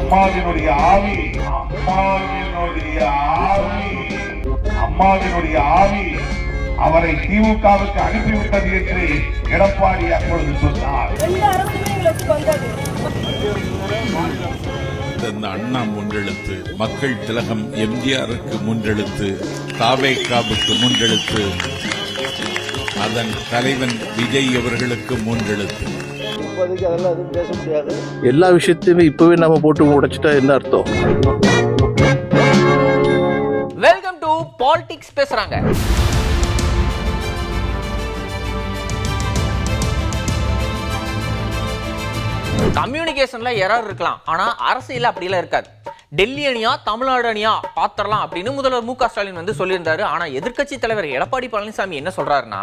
அம்மாவினுடைய ஆவி அம்மாவினுடைய ஆவி அம்மாவினுடைய ஆவி அவரை திமுகவுக்கு அனுப்பிவிட்டது என்று எடப்பாடி அப்பொழுது சொன்னார். அண்ணா முன்னெழுத்து, மக்கள் திலகம் எம்ஜிஆருக்கு முன்னெழுத்து, தாவேகாவுக்கு முன்னெழுத்து, அதன் தலைவன் விஜய் அவர்களுக்கு முன்னெழுத்து. எல்லா விஷயத்தையுமே இப்பவே நம்ம போட்டு உடைச்சிட்டா என்ன அர்த்தம்? வெல்கம் டு பாலிடிக்ஸ் பேசுறாங்க. கம்யூனிகேஷன்ல எரர் இருக்கலாம், ஆனா அரசியல் அப்படிலாம் இருக்காது. டெல்லி அணியா தமிழ்நாடு அணியா பாத்திரலாம் அப்படின்னு முதல்வர் மு.க. ஸ்டாலின் வந்து சொல்லியிருந்தாரு. ஆனா எதிர்க்கட்சி தலைவர் எடப்பாடி பழனிசாமி என்ன சொல்றாருன்னா,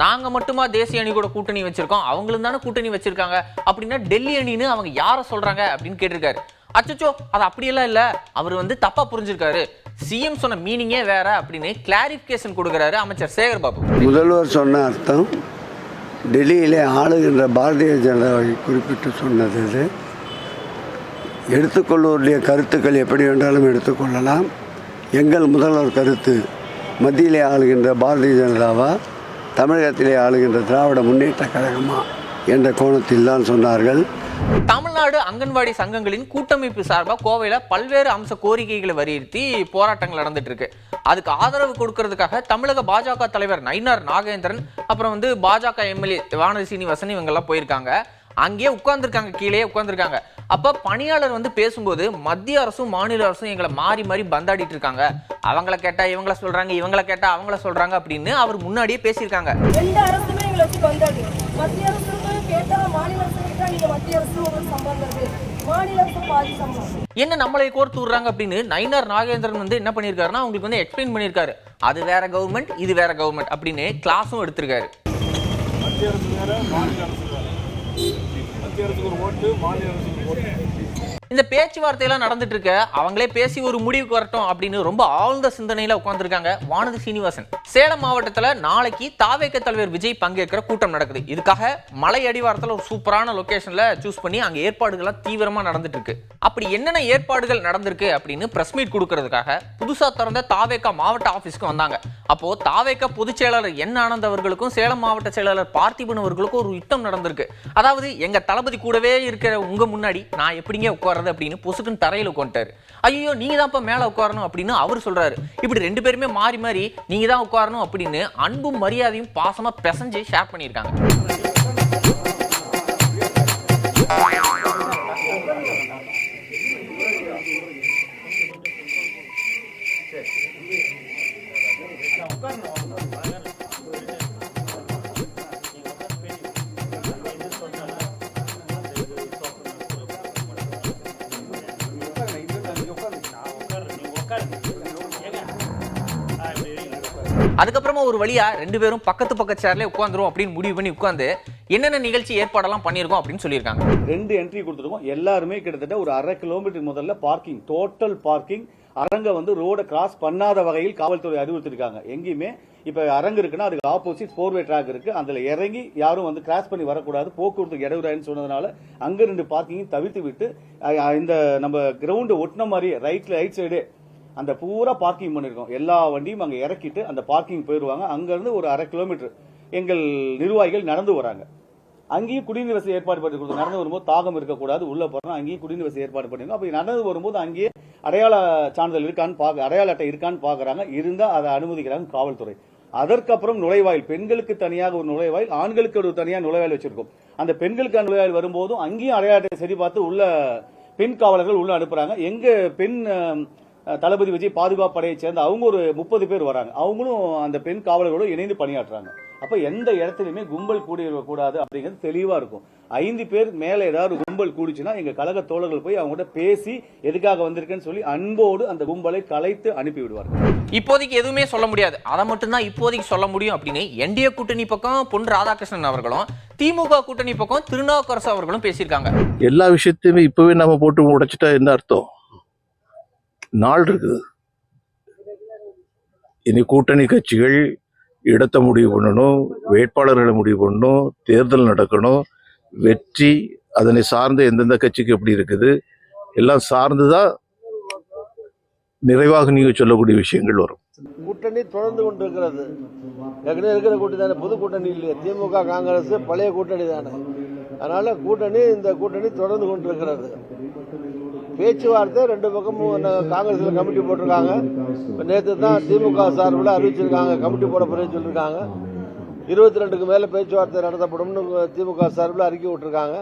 நாங்க மட்டுமா தேசிய அணி கூட கூட்டணி வச்சிருக்கோம், அவங்களும் தானே கூட்டணி வச்சிருக்காங்க, அப்படின்னா டெல்லி அணின்னு அவங்க யார சொல்றாங்க அப்படின்னு கேட்டிருக்காரு. அச்சோ, அது அப்படியெல்லாம் இல்ல, அவர் வந்து தப்பா புரிஞ்சிருக்காரு, சிஎம் சொன்ன மீனிங்கே வேற அப்படின்னு கிளாரிபிகேஷன் கொடுக்கிறாரு அமைச்சர் சேகர் பாபு. முதல்வர் சொன்ன அர்த்தம் டெல்லியிலே ஆளுகின்ற பாரதிய ஜனதாவை குறிப்பிட்டு சொன்னது. இது எடுத்துக்கொள்வோருடைய கருத்துக்கள் எப்படி வேண்டாலும் எடுத்துக்கொள்ளலாம். எங்கள் முதல்வர் கருத்து மத்தியிலே ஆளுகின்ற பாரதிய ஜனதாவா, தமிழகத்திலே ஆளுகின்ற திராவிட முன்னேற்ற கழகமா என்ற கோணத்தில் தான் சொன்னார்கள். தமிழ்நாடு அங்கன்வாடி சங்கங்களின் கூட்டமைப்பு சார்பாக கோவையில பல்வேறு அம்ச கோரிக்கைகளை வலியுறுத்தி போராட்டங்கள் நடந்துட்டு இருக்கு. அதுக்கு ஆதரவு கொடுக்கறதுக்காக தமிழக பாஜக தலைவர் நயினார் நாகேந்திரன், அப்புறம் வந்து பாஜக எம்எல்ஏ வானதி சீனிவாசன் இவங்க எல்லாம் போயிருக்காங்க. அங்கேயே உட்கார்ந்துருக்காங்க, கீழே உட்கார்ந்துருக்காங்க. அப்ப பணியாளர் வந்து பேசும்போது மத்திய அரசும் மாநில அரசும் எங்களை மாறி மாறி பந்தாடிட்டு இருக்காங்க, அவங்கள கேட்டா இவங்கள சொல்றாங்க, இவங்கள கேட்டா அவங்கள சொல்றாங்க அப்படின்னு அவர் முன்னாடியே பேசியிருக்காங்க. என்ன நம்மளை கோர்த்து விடுறாங்க அப்படின்னு நயினார் நாகேந்திரன் வந்து என்ன பண்ணிருக்காருன்னா, உங்களுக்கு வந்து எக்ஸ்பிளைன் பண்ணிருக்காரு. அது வேற கவர்மெண்ட், இது வேற கவர்மெண்ட் அப்படின்னு கிளாஸும் எடுத்திருக்காரு. மத்திய அரசு வேற, மாநில அரசு வேற. மத்திய அரசுக்கு ஒரு ஓட்டு, மாநில அரசுக்கு ஒரு ஓட்டு. இந்த பேச்சுவார்த்தையெல்லாம் நடந்துட்டு இருக்க, அவங்களே பேசி ஒரு முடிவுக்கு வரட்டும் அப்படின்னு ரொம்ப ஆழ்ந்த சிந்தனையில உட்கார்ந்துருக்காங்க வானதி சீனிவாசன். சேலம் மாவட்டத்துல நாளைக்கு தாவேக தலைவர் விஜய் பங்கேற்கிற கூட்டம் நடக்குது. இதுக்காக மலை அடிவாரத்துல ஒரு சூப்பரான லொகேஷன்ல சூஸ் பண்ணி அங்க ஏற்பாடுகள் தீவிரமா நடந்துட்டு இருக்கு. அப்படி என்னென்ன ஏற்பாடுகள் நடந்திருக்கு அப்படின்னு பிரஸ் மீட் கொடுக்கறதுக்காக புதுசா திறந்த தாவேக மாவட்ட ஆபீஸ்க்கு வந்தாங்க. அப்போ தாவேக பொதுச் செயலாளர் என் ஆனந்த் அவர்களுக்கும் சேலம் மாவட்ட செயலாளர் பார்த்திபன் அவர்களுக்கும் ஒரு யுத்தம் நடந்திருக்கு. அதாவது எங்க தளபதி கூடவே இருக்கிற உங்க முன்னாடி நான் எப்படிங்க உட்கார அப்படின்னு பொசுக்குன்னு தரையில உட்காந்துட்டாரு. ஐயோ, நீங்க தான் மேல உட்காரணும் அப்படின்னு அவர் சொல்றாரு. இப்படி ரெண்டு பேருமே மாறி மாறி நீங்க தான் உட்காரணும் அப்படின்னு அன்பும் மரியாதையும் பாசமா பெசஞ்சு ஷேர் பண்ணியிருக்காங்க. அதுக்கப்புறமா ஒரு வழியா ரெண்டு பேரும் பக்கத்து சேர்ல உட்காந்துரும் அப்படின்னு முடிவு பண்ணி உட்கார்ந்து என்னென்ன நிகழ்ச்சி ஏற்பாடெல்லாம் பண்ணிருக்கோம் அப்படின்னு சொல்லியிருக்காங்க. 2 என்ட்ரி கொடுத்துருக்கோம். எல்லாருமே கிட்டத்தட்ட ஒரு 1/2 கிலோமீட்டர் முதல்ல பார்க்கிங், டோட்டல் பார்க்கிங். அரங்க வந்து ரோட கிராஸ் பண்ணாத வகையில் காவல்துறை அறிவுறுத்திருக்காங்க. எங்கேயுமே இப்ப அரங்கு இருக்குன்னா அதுக்கு ஆப்போசிட் 4-வே ட்ராக் இருக்கு, அதுல இறங்கி யாரும் வந்து கிராஸ் பண்ணி வரக்கூடாது, போக்குவரத்து இடையூறாயின்னு சொன்னதுனால அங்க 2 பார்க்கிங் தவிர்த்து விட்டு இந்த நம்ம கிரவுண்ட் ஒட்டின மாதிரி ரைட் சைடு அந்த பூரா பார்க்கிங் பண்ணிருக்கோம். எல்லா வண்டியும் அங்க இறக்கிட்டு அந்த பார்க்கிங் போயிடுவாங்க. அங்க இருந்து ஒரு 1/2 கிலோமீட்டர் எங்கள் நிர்வாகிகள் நடந்து வராங்க. அங்கேயும் குடிநீர் வசதி ஏற்பாடு பண்ணி கொடுத்தோம். நடந்து வரும்போது தாகம் இருக்கக்கூடாது, உள்ள போறோம், அங்கேயும் குடிநீர் வசதி ஏற்பாடு பண்ணிருக்கோம். அப்படி நடந்து வரும்போது அங்கேயே அடையாள சான்றிதழ் இருக்கான்னு அடையாள அட்டை இருக்கான்னு பாக்குறாங்க. இருந்தா அதை அனுமதிக்கிறாங்க காவல்துறை. அதற்கப்புறம் நுழைவாயில், பெண்களுக்கு தனியாக ஒரு நுழைவாயில், ஆண்களுக்கு ஒரு தனியாக நுழைவாயில் வச்சிருக்கோம். அந்த பெண்களுக்கு நுழைவாயில் வரும்போதும் அங்கேயும் அடையாள அட்டை சரி பார்த்து உள்ள பெண் காவலர்கள் உள்ள அனுப்புறாங்க. எங்க பெண் தளபதி விஜய் பாதுகாப்பு படையை சேர்ந்த அவங்க ஒரு 30 பேர் வராங்க. அவங்களும் அந்த பெண் காவலர்களோடு இணைந்து பணியாற்றுறாங்க. அப்ப எந்த இடத்துலயுமே கும்பல் கூடிடக்கூடாது அப்படிங்கிறது தெளிவா இருக்கும். 5 பேர் மேல ஏதாவது கும்பல் கூடிச்சுன்னா எங்க கழக தோழர்கள் போய் அவங்க பேசி எதுக்காக வந்திருக்கேன்னு சொல்லி அன்போடு அந்த கும்பலை கலைத்து அனுப்பி விடுவார்கள். இப்போதைக்கு எதுவுமே சொல்ல முடியாது, அதை மட்டும்தான் இப்போதைக்கு சொல்ல முடியும் அப்படின்னு என்டிஏ கூட்டணி பக்கம் பொன் ராதாகிருஷ்ணன் அவர்களும், திமுக கூட்டணி பக்கம் திருநாவுக்கரசு அவர்களும் பேசியிருக்காங்க. எல்லா விஷயத்தையுமே இப்பவே நம்ம போட்டு உடைச்சிட்டா என்ன அர்த்தம்? நாள் இருக்குது. இனி கூட்டணி கட்சிகள் இடத்தை முடிவு பண்ணணும், வேட்பாளர்களை முடிவு பண்ணணும், தேர்தல் நடக்கணும், வெற்றி அதனை சார்ந்த எந்தெந்த கட்சிக்கு எப்படி இருக்குது, எல்லாம் சார்ந்துதான் நிறைவாக நீங்க சொல்லக்கூடிய விஷயங்கள் வரும். கூட்டணி தொடர்ந்து கொண்டிருக்கிறது. ஏற்கனவே இருக்கிற கூட்டணி தானே, புது கூட்டணி இல்லையா. திமுக காங்கிரஸ் பழைய கூட்டணி தானே. அதனால இந்த கூட்டணி தொடர்ந்து கொண்டிருக்கிறது. பேச்சுவார்த்தை ரெண்டு பக்கமும் காங்கிரஸ்ல கமிட்டி போட்டிருக்காங்க. நேற்று தான் திமுக சார்பில் அறிவிச்சிருக்காங்க, கமிட்டி போட போறேன்னு சொல்லியிருக்காங்க. 22க்கு மேல பேச்சுவார்த்தை நடத்தப்படும்னு திமுக சார்பில் அறிக்கை விட்டுருக்காங்க.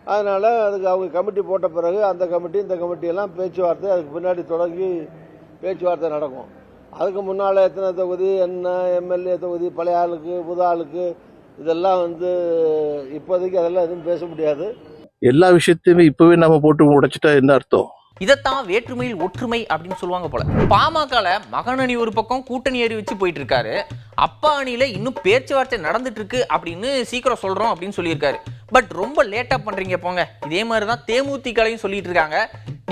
அதனால அதுக்கு அவங்க கமிட்டி போட்ட பிறகு அந்த கமிட்டி இந்த கமிட்டி எல்லாம் பேச்சுவார்த்தை அதுக்கு பின்னாடி தொடங்கி பேச்சுவார்த்தை நடக்கும். அதுக்கு முன்னால எத்தனை தொகுதி, என்ன எம்எல்ஏ தொகுதி, பழைய ஆளுக்கு புது ஆளுக்கு, இதெல்லாம் இப்போதைக்கு அதெல்லாம் எதுவும் பேச முடியாது. எல்லா விஷயத்தையுமே இப்பவே நம்ம போட்டு உடைச்சிட்டா என்ன அர்த்தம்? இதைத்தான் வேற்றுமையில் ஒற்றுமை அப்படின்னு சொல்லுவாங்க போல. பாமகல மகன் அணி ஒரு பக்கம் கூட்டணி அறிவிச்சு போயிட்டு இருக்காரு, அப்பா அணியில இன்னும் பேச்சுவார்த்தை நடந்துட்டு இருக்கு அப்படின்னு சீக்கிரம் சொல்றோம் அப்படின்னு சொல்லியிருக்காரு. பட் ரொம்ப லேட்டா பண்றீங்க போங்க. இதே மாதிரிதான் தேமுதிகளையும் சொல்லிட்டு இருக்காங்க,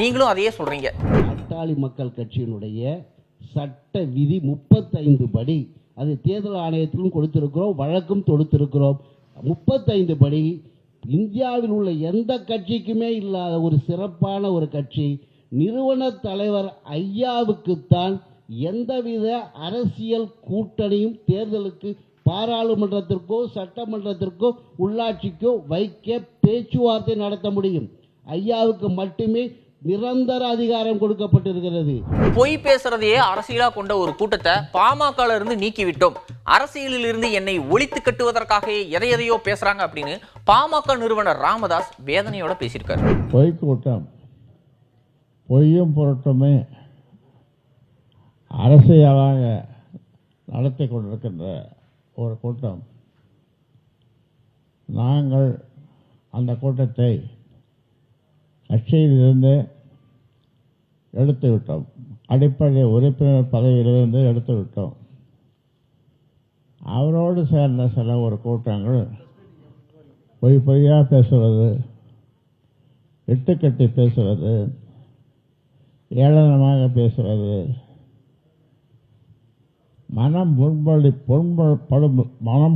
நீங்களும் அதையே சொல்றீங்க. பாட்டாளி மக்கள் கட்சியினுடைய சட்ட விதி 35 படி, அது தேர்தல் ஆணையத்திலும் கொடுத்திருக்கிறோம், வழக்கும் தொடுத்திருக்கிறோம். 35 படி இந்தியாவில் உள்ள எந்த கட்சிக்குமே இல்லாத ஒரு சிறப்பான ஒரு கட்சி நிறுவன தலைவர் ஐயாவுக்குத்தான் எந்தவித அரசியல் கூட்டணியும் தேர்தலுக்கு பாராளுமன்றத்திற்கோ சட்டமன்றத்திற்கோ உள்ளாட்சிக்கோ வைக்க பேச்சுவார்த்தை நடத்த முடியும். ஐயாவுக்கு மட்டுமே நிரந்தர அதிகாரம் கொடுக்கப்பட்டிருக்கிறது. பொய் பேசுறதையே அரசியலா கொண்ட ஒரு கூட்டத்தை பாமக இருந்து நீக்கி விட்டோம், அரசியலில் இருந்து என்னை ஒழித்து கட்டுவதற்காக எதையோ பேசுறாங்க அப்படின்னு பாமக நிறுவனர் ராமதாஸ் வேதனையோட பேசியிருக்காரு. பொய் கூட்டம், பொய்யும் பொருட்டுமே அரசியலாக நடத்தி கொண்டிருக்கின்ற ஒரு கூட்டம். நாங்கள் அந்த கூட்டத்தை கட்சியிலிருந்து எடுத்து விட்டோம், அடிப்படை உறுப்பினர் பதவியிலிருந்து எடுத்து விட்டோம். அவரோடு சேர்ந்த சில ஒரு கூட்டங்கள் பொய்யா பேசுவது, இட்டுக்கட்டி பேசுவது, ஏளனமாக பேசுவது, மனம்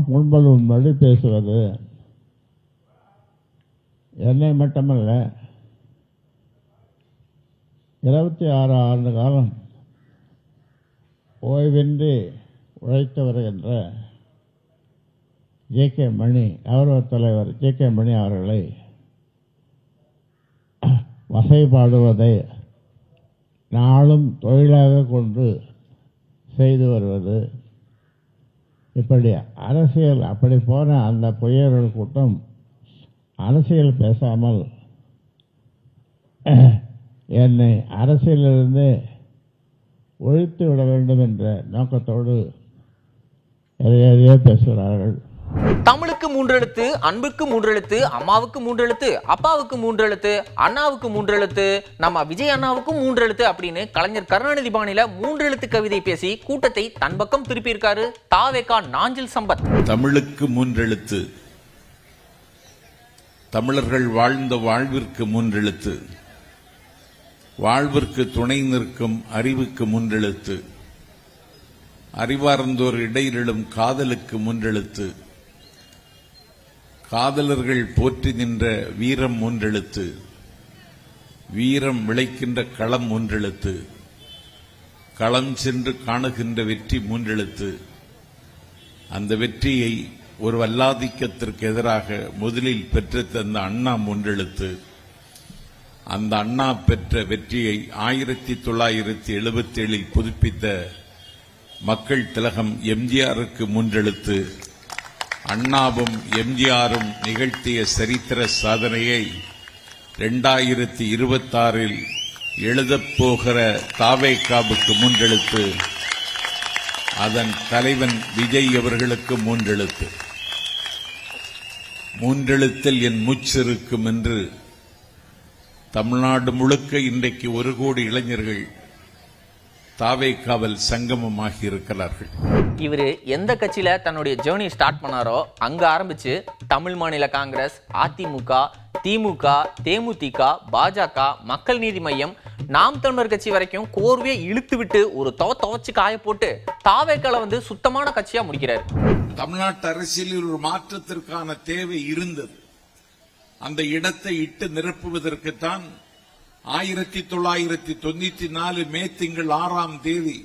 புண்படும்படி பேசுவது, என்னை மட்டுமல்ல 26 ஆண்டு காலம் ஓய்வின்றி உழைத்து வருகின்ற ஜே.கே. மணி, கௌரவ தலைவர் ஜே.கே. மணி அவர்களை வசைபாடுவதை நாளும் தொழிலாக கொண்டு செய்து வருவது, இப்படி அரசியல் அப்படி போன அந்த பொய்யர்கள் கூட்டம் அரசியல் பேசாமல் என்னை அரசியலிருந்து ஒழித்து விட வேண்டும் என்ற நோக்கத்தோடு எதையோ பேசுகிறார்கள். தமிழுக்கு 3 எழுத்து, அன்புக்கு 3 எழுத்து, அம்மாவுக்கு 3 எழுத்து, அப்பாவுக்கு 3 எழுத்து, அண்ணாவுக்கு 3 எழுத்து, நம்ம விஜய் அண்ணாவுக்கும் 3 எழுத்து அப்படின்னு கலைஞர் கருணாநிதி பாணியில 3 எழுத்து கவிதை பேசி கூட்டத்தை தன் பக்கம் திருப்பி இருக்காரு தாவேகா நாஞ்சில் சம்பத். தமிழுக்கு 3 எழுத்து, தமிழர்கள் வாழ்ந்த வாழ்விற்கு 3 எழுத்து, வாழ்விற்கு துணை நிற்கும் அறிவுக்கு 3 எழுத்து, அறிவார்ந்தோர் இடையிலும் காதலுக்கு 3 எழுத்து, காதலர்கள் போற்றி நின்ற வீரம் 3 எழுத்து, வீரம் விளைக்கின்ற களம் 3 எழுத்து, களம் சென்று காணுகின்ற வெற்றி 3 எழுத்து. அந்த வெற்றியை ஒரு வல்லாதிக்கத்திற்கு எதிராக முதலில் பெற்று தந்த அண்ணா 3 எழுத்து. அந்த அண்ணா பெற்ற வெற்றியை 1977 புதுப்பித்த மக்கள் திலகம் எம்ஜிஆருக்கு 3 எழுத்து. அண்ணாவும் எம்ஜிஆரும் நிகழ்த்திய சரித்திர சாதனையை 2026 எழுதப்போகிற தாவேகாவுக்கு 3 எழுத்து. அதன் தலைவன் விஜய் அவர்களுக்கு 3 எழுத்து. 3 எழுத்தில் என் மூச்சிருக்கும் என்று தமிழ்நாடு முழுக்க இன்றைக்கு 1 கோடி இளைஞர்கள் தாவேகாவில் சங்கமமாகி இருக்கிறார்கள். இவரு எந்த கட்சியில தன்னுடைய ஜேர்னி ஸ்டார்ட் பண்ணாரோ அங்க ஆரம்பிச்சு தமிழ் மாநில காங்கிரஸ், அதிமுக, திமுக, தேமுதிக, பாஜக, மக்கள் நீதி மையம், நாம் தமிழர் கட்சி வரைக்கும் கோர்வையை இழுத்து விட்டு ஒரு துவச்சு காய போட்டு தாவேகால சுத்தமான கட்சியா முடிக்கிறார். தமிழ்நாட்டு அரசியலில் ஒரு மாற்றத்திற்கான தேவை இருந்தது. அந்த இடத்தை இட்டு நிரப்புவதற்குத்தான் 1994 மே திங்கள் 6ஆம் தேதி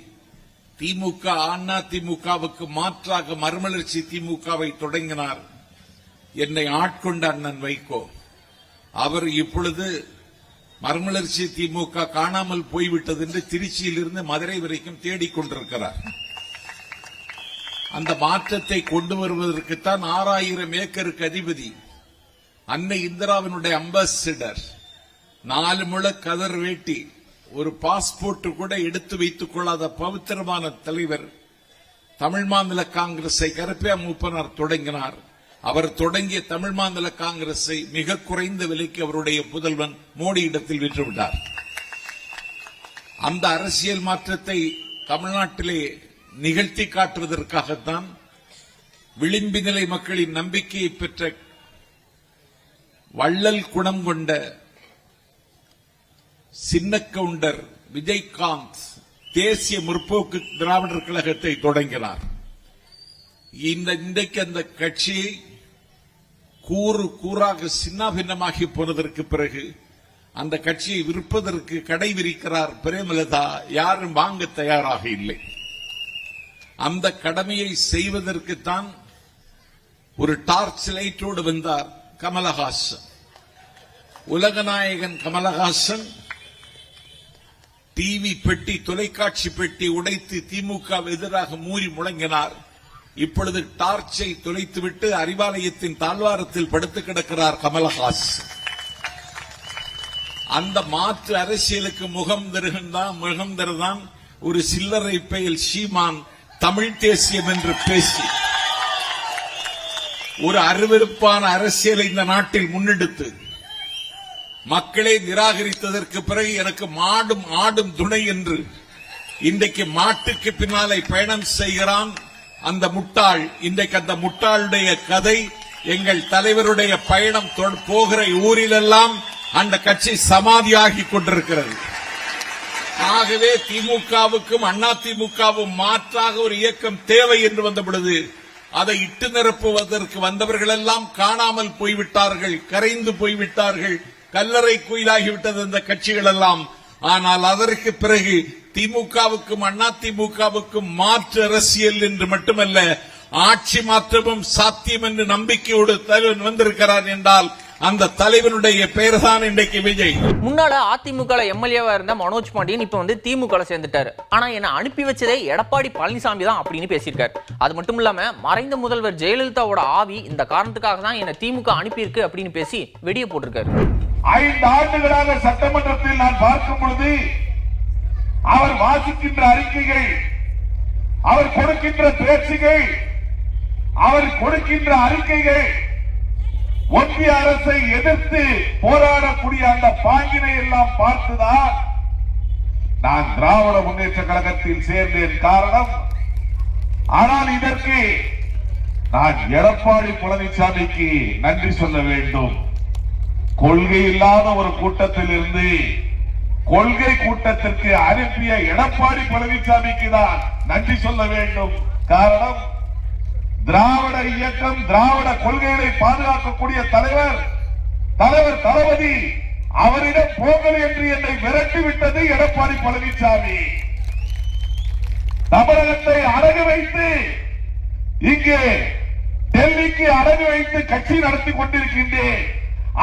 திமுக அண்ணா திமுகவுக்கு மாற்றாக மறுமலர்ச்சி திமுகவை தொடங்கினார். என்னை ஆட்கொண்ட அண்ணன் வைகோ. அவர் இப்பொழுது மறுமலர்ச்சி திமுக காணாமல் போய்விட்டது என்று திருச்சியிலிருந்து மதுரை வரைக்கும் தேடிக்கொண்டிருக்கிறார். அந்த மாற்றத்தை கொண்டு வருவதற்குத்தான் 6000 ஏக்கருக்கு அதிபதி, அன்னை இந்திராவினுடைய அம்பாசிடர், 4 முழ கதர் வேட்டி, ஒரு பாஸ்போர்ட் கூட எடுத்து வைத்துக் கொள்ளாத பவித்திரமான தலைவர் தமிழ் மாநில காங்கிரஸை கருப்பையா மூப்பனார் தொடங்கினார். அவர் தொடங்கிய தமிழ் மாநில காங்கிரஸை மிக குறைந்த விலைக்கு அவருடைய புதல்வன் மோடி இடத்தில் விற்றுவிட்டார். அந்த அரசியல் மாற்றத்தை தமிழ்நாட்டிலே நிகழ்த்தி காட்டுவதற்காகத்தான் விளிம்பு நிலை மக்களின் நம்பிக்கையை பெற்ற வள்ளல் குணம் கொண்ட சின்ன கவுண்டர் விஜயகாந்த் தேசிய முற்போக்கு திராவிடர் கழகத்தை தொடங்கினார். இன்றைக்கு அந்த கட்சியை கூறு கூறாக சின்னாபின்னமாகி போனதற்கு பிறகு அந்த கட்சியை விற்பதற்கு கடை விரிக்கிறார் பிரேமலதா. யாரும் வாங்க தயாராக இல்லை. அந்த கடமையை செய்வதற்குத்தான் ஒரு டார்ச் லைட்டோடு வந்தார் கமலஹாசன். உலகநாயகன் கமலஹாசன் டிவி பெட்டி, தொலைக்காட்சி பெட்டி உடைத்து திமுக எதிராக மூறி முழங்கினார். இப்பொழுது டார்ச்சை தொலைத்துவிட்டு அறிவாலயத்தின் தாழ்வாரத்தில் படுத்து கிடக்கிறார் கமலஹாசன். அந்த மாற்று அரசியலுக்கு முகம் தருதான் ஒரு சில்லறை பெயல் சீமான் தமிழ் தேசியம் என்று பேசி ஒரு அருவருப்பான அரசியலை இந்த நாட்டில் முன்னெடுத்து மக்களை நிராகரித்ததற்கு பிறகு எனக்கு மாடும் ஆடும் துணை என்று இன்றைக்கு மாட்டுக்கு பின்னாலே பயணம் செய்கிறான் அந்த முட்டாள். இன்றைக்கு அந்த முட்டாளுடைய கதை எங்கள் தலைவருடைய பயணம் போகிற ஊரிலெல்லாம் அந்த கட்சி சமாதியாகி கொண்டிருக்கிறது. ஆகவே திமுகவுக்கும் அண்ணா திமுகவும் மாற்றாக ஒரு இயக்கம் தேவை என்று வந்த பொழுது அதை இட்டு நிரப்புவதற்கு வந்தவர்கள் எல்லாம் காணாமல் போய்விட்டார்கள், கரைந்து போய்விட்டார்கள், கல்லறை குயிலாகிவிட்டது அந்த கட்சிகள் எல்லாம். ஆனால் அதற்கு பிறகு திமுகவுக்கும் அண்ணா திமுகவுக்கும் மாற்று அரசியல் என்று மட்டுமல்ல, ஆட்சி மாற்றமும் சாத்தியம் என்று நம்பிக்கையோடு தலைவன் வந்திருக்கிறார் என்றால் அந்த தலைவனுடைய பெயர் தான் இன்றைக்கு விஜய். முன்னால அதிமுக எம்எல்ஏவா இருந்த மனோஜ் பாண்டியன் இப்ப வந்து திமுக சேர்ந்துட்டாரு. ஆனா என்ன அனுப்பி வச்சதே எடப்பாடி பழனிசாமி தான் அப்படின்னு பேசியிருக்காரு. அது மட்டும் இல்லாம மறைந்த முதல்வர் ஜெயலலிதாவோட ஆவி இந்த காரணத்துக்காக தான் என்ன திமுக அனுப்பியிருக்கு அப்படின்னு பேசி வெடிய போட்டிருக்காரு. 5 ஆண்டுகளாக சட்டமன்றத்தில் நான் பார்க்கும் பொழுது அவர் வாசிக்கின்ற அறிக்கைகள், அவர் கொடுக்கின்ற பேச்சுகள், அவர் கொடுக்கின்ற அறிக்கைகள் ஒன்றிய அரசை எதிர்த்து போராடக்கூடிய அந்த பாங்கினை எல்லாம் பார்த்துதான் நான் திராவிட முன்னேற்ற கழகத்தில் சேர்ந்தேன். காரணம், ஆனால் இதற்கு நான் எடப்பாடி பழனிசாமிக்கு நன்றி சொல்ல வேண்டும். கொள்கை இல்லாத ஒரு கூட்டத்தில் இருந்து கொள்கை கூட்டத்திற்கு அனுப்பிய எடப்பாடி பழனிசாமிக்கு தான் நன்றி சொல்ல வேண்டும். காரணம், திராவிட இயக்கம், திராவிட கொள்கைகளை பாதுகாக்கக்கூடிய தலைவர் தளபதி அவரிடம் போங்கள் என்று என்னை விரட்டிவிட்டது எடப்பாடி பழனிசாமி. தமிழகத்தை அடகு வைத்து இங்கே டெல்லிக்கு அடகு வைத்து கட்சி நடத்தி கொண்டிருக்கின்றேன்.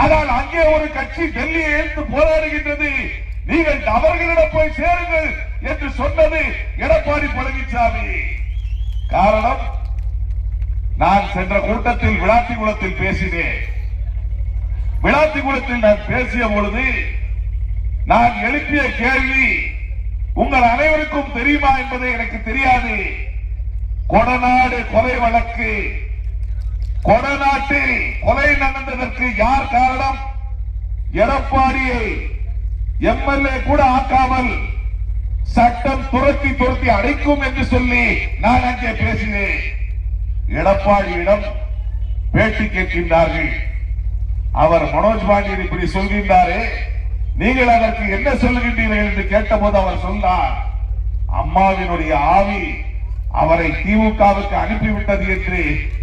ஆனால் அங்கே ஒரு கட்சி டெல்லியை எடுத்து போராடுகின்றது, நீங்கள் அவர்களிடம் போய் சேருங்கள் என்று சொன்னது எடப்பாடி பழனிசாமி. காரணம், நான் சென்ற கூட்டத்தில் விளாத்திக்குளத்தில் பேசினேன். விளாத்திக்குளத்தில் நான் பேசிய பொழுது நான் எழுப்பிய கேள்வி உங்கள் அனைவருக்கும் தெரியுமா என்பதை எனக்கு தெரியாது. கொடநாடு கொலை வழக்கு, கொடநாட்டில் கொலை நடந்ததற்கு யார் காரணம்? எடப்பாடியை எம்எல்ஏ கூட ஆக்காமல் சட்டம் துரத்தி அடைக்கும் என்று சொல்லி நான் அங்கே பேசினேன். எடப்பாடியிடம் பேட்டி கேட்கின்றார்கள். அவர் மனோஜ் பாண்டியன் இப்படி சொல்கின்றாரே, நீங்கள் அதற்கு என்ன சொல்லுகின்றீர்கள் என்று கேட்டபோது அவர் சொன்னார், அம்மாவினுடைய ஆவி அவரை திமுகவுக்கு அனுப்பிவிட்டது என்று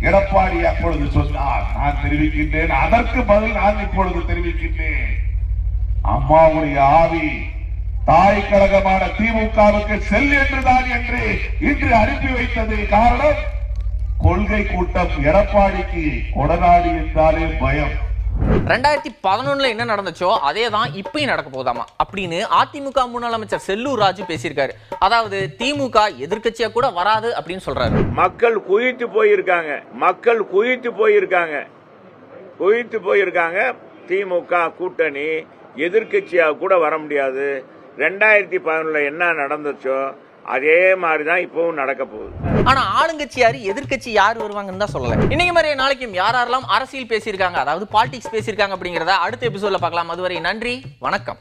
எடப்பாடி அப்பொழுது சொன்னார். நான் தெரிவிக்கின்றேன், அதற்கு பதில் நான் இப்பொழுது தெரிவிக்கின்றேன். அம்மாவுடைய ஆவி தாய் கழகமான திமுகவுக்கு செல் என்றுதான் என்று இன்று அனுப்பி வைத்தது. காரணம், கொள்கை கூட்டம் எடப்பாடிக்கு கொடநாடு என்றாலே பயம். 2011 என்ன நடந்துச்சோ அதே தான் இப்பயும் நடக்க போதாமா அப்படின்னு அதிமுக முன்னாள் அமைச்சர் செல்லூர் ராஜு பேசியிருக்காரு. அதாவது திமுக எதிர்க்கட்சியா கூட வராது அப்படின்னு சொல்றாரு. மக்கள் குவித்து போயிருக்காங்க. திமுக கூட்டணி எதிர்க்கட்சியா கூட வர முடியாது. 2011 என்ன நடந்துச்சோ அதே மாதிரிதான் இப்பவும் நடக்க போகுது. ஆனா ஆளுங்கட்சி யாரு, எதிர்க்கட்சி யாரு வருவாங்கன்னு தான் சொல்லல. இன்னைக்கு மாதிரி நாளைக்கும் யாரெல்லாம் அரசியல் பேசியிருக்காங்க, அதாவது பாலிடிக்ஸ் பேசியிருக்காங்க அப்படிங்கறத அடுத்த எபிசோட்ல பார்க்கலாம். அதுவரை நன்றி, வணக்கம்.